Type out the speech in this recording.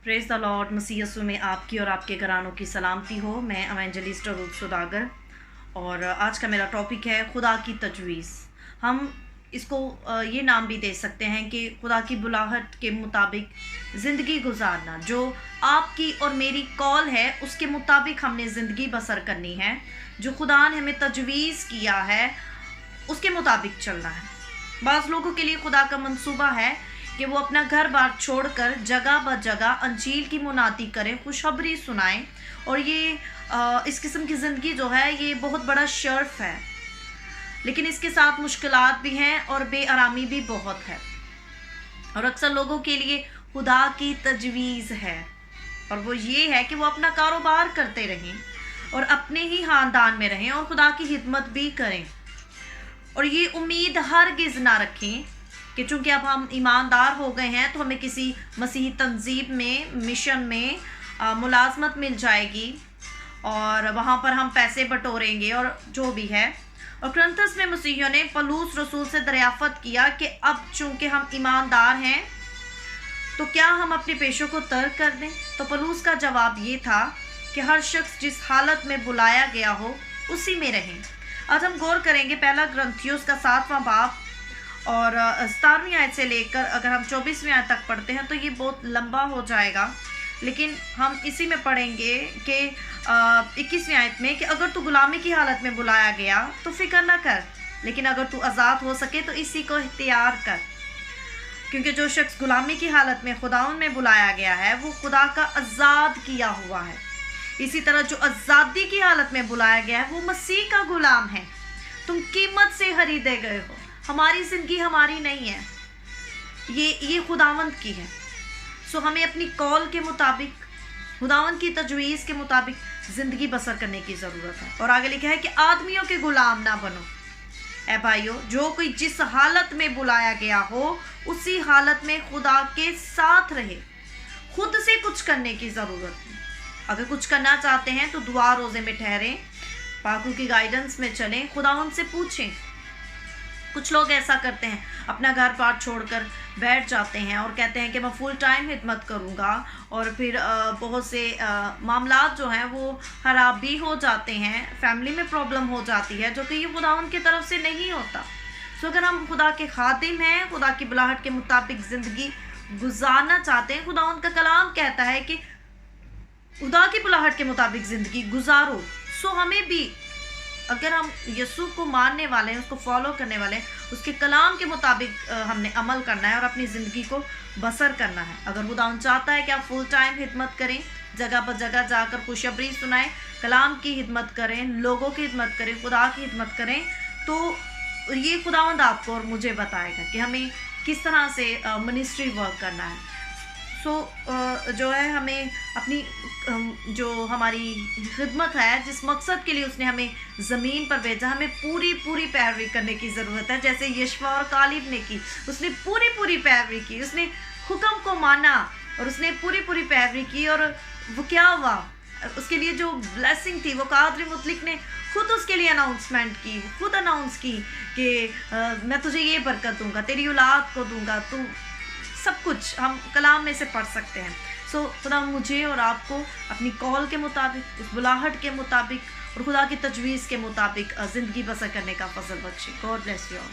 Praise the lord. मसीह यीशु में आपकी और आपके घरानों की सलामती हो। मैं एवेंजलिस्ट रूथ सुदागर और आज का मेरा टॉपिक है खुदा की तजवीज़। हम इसको ये नाम भी दे सकते हैं कि खुदा की बुलाहट के मुताबिक ज़िंदगी गुजारना। जो आपकी और मेरी कॉल है उसके मुताबिक हमने ज़िंदगी बसर करनी है। जो खुदा ने हमें तजवीज़ किया है उसके मुताबिक चलना है। बाज़ लोगों के लिए खुदा का मंसूबा है कि वो अपना घर बार छोड़कर जगह ब जगह अंजील की मुनादी करें, खुशखबरी सुनाएं। और ये इस किस्म की ज़िंदगी जो है ये बहुत बड़ा शर्फ है, लेकिन इसके साथ मुश्किलात भी हैं और बेआरामी भी बहुत है। और अक्सर लोगों के लिए खुदा की तजवीज़ है और वो ये है कि वो अपना कारोबार करते रहें और अपने ही ख़ानदान में रहें और खुदा की खिदमत भी करें। और ये उम्मीद हरगिज़ ना रखें कि चूँकि अब हम ईमानदार हो गए हैं तो हमें किसी मसीही तंजीम में, मिशन में मुलाजमत मिल जाएगी और वहाँ पर हम पैसे बटोरेंगे और जो भी है। और कुरिन्थस में मसीहियों ने पौलुस रसूल से दरियाफ़त किया कि अब चूँकि हम ईमानदार हैं तो क्या हम अपने पेशों को तर्क कर दें। तो पौलुस का जवाब ये था कि हर शख्स जिस हालत में बुलाया गया हो उसी में रहें। आज हम गौर करेंगे पहला ग्रंथियोस का 7वां बाब और 17वीं आयत से लेकर अगर हम 24वीं आयत तक पढ़ते हैं तो ये बहुत लंबा हो जाएगा, लेकिन हम इसी में पढ़ेंगे कि 21वीं आयत में कि अगर तू गुलामी की हालत में बुलाया गया तो फिक्र न कर, लेकिन अगर तू आज़ाद हो सके तो इसी को इख्तियार कर। क्योंकि जो शख्स गुलामी की हालत में खुदाउन में बुलाया गया है वो खुदा का आज़ाद किया हुआ है। इसी तरह जो आज़ादी की हालत में बुलाया गया है वो मसीह का गुलाम है। तुम कीमत से खरीदे गए हो। हमारी ज़िंदगी हमारी नहीं है, ये खुदावंद की है। सो हमें अपनी कॉल के मुताबिक, खुदावंद की तजवीज़ के मुताबिक ज़िंदगी बसर करने की ज़रूरत है। और आगे लिखा है कि आदमियों के गुलाम ना बनो। ए भाइयों, जो कोई जिस हालत में बुलाया गया हो उसी हालत में खुदा के साथ रहे। खुद से कुछ करने की ज़रूरत नहीं। अगर कुछ करना चाहते हैं तो दुआ रोज़े में ठहरें, पाकू की गाइडेंस में चलें, खुदावंद से पूछें। कुछ लोग ऐसा करते हैं, अपना घर बार छोड़कर बैठ जाते हैं और कहते हैं कि मैं फुल टाइम खिदमत करूँगा और फिर बहुत से मामलात जो हैं वो ख़राब भी हो जाते हैं, फैमिली में प्रॉब्लम हो जाती है, जो कि ये खुदावंद की तरफ से नहीं होता। सो अगर हम खुदा के खातिम हैं, खुदा की बुलाहट के मुताबिक ज़िंदगी गुजारना चाहते हैं, खुदावंद का कलाम कहता है कि खुदा की बुलाहट के मुताबिक ज़िंदगी गुजारो। सो हमें भी, अगर हम यीशु को मानने वाले हैं, उसको फॉलो करने वाले हैं, उसके कलाम के मुताबिक हमने अमल करना है और अपनी ज़िंदगी को बसर करना है। अगर खुदावंद चाहता है कि आप फुल टाइम खिदमत करें, जगह पर जगह जाकर खुशखबरी सुनाएं, कलाम की खिदमत करें, लोगों की खिदमत करें, खुदा की खिदमत करें, तो ये खुदावंद आपको और मुझे बताएगा कि हमें किस तरह से मिनिस्ट्री वर्क करना है। सो जो है हमें अपनी जो हमारी खिदमत है, जिस मकसद के लिए उसने हमें ज़मीन पर भेजा, हमें पूरी पैरवी करने की ज़रूरत है। जैसे यशवा और कालिब ने की, उसने पूरी पैरवी की, उसने हुक्म को माना और उसने पूरी पैरवी की। और वो क्या हुआ, उसके लिए जो ब्लेसिंग थी वो कादरी मुतलिक ने खुद उसके लिए अनाउंसमेंट की, खुद अनाउंस की कि मैं तुझे ये बरकत दूंगा, तेरी औलाद को दूंगा, तू सब कुछ हम कलाम में से पढ़ सकते हैं। सो खुदा मुझे और आपको अपनी कॉल के मुताबिक, उस बुलाहट के मुताबिक और खुदा की तजवीज़ के मुताबिक ज़िंदगी बसर करने का फजल बख्शे। God bless you all.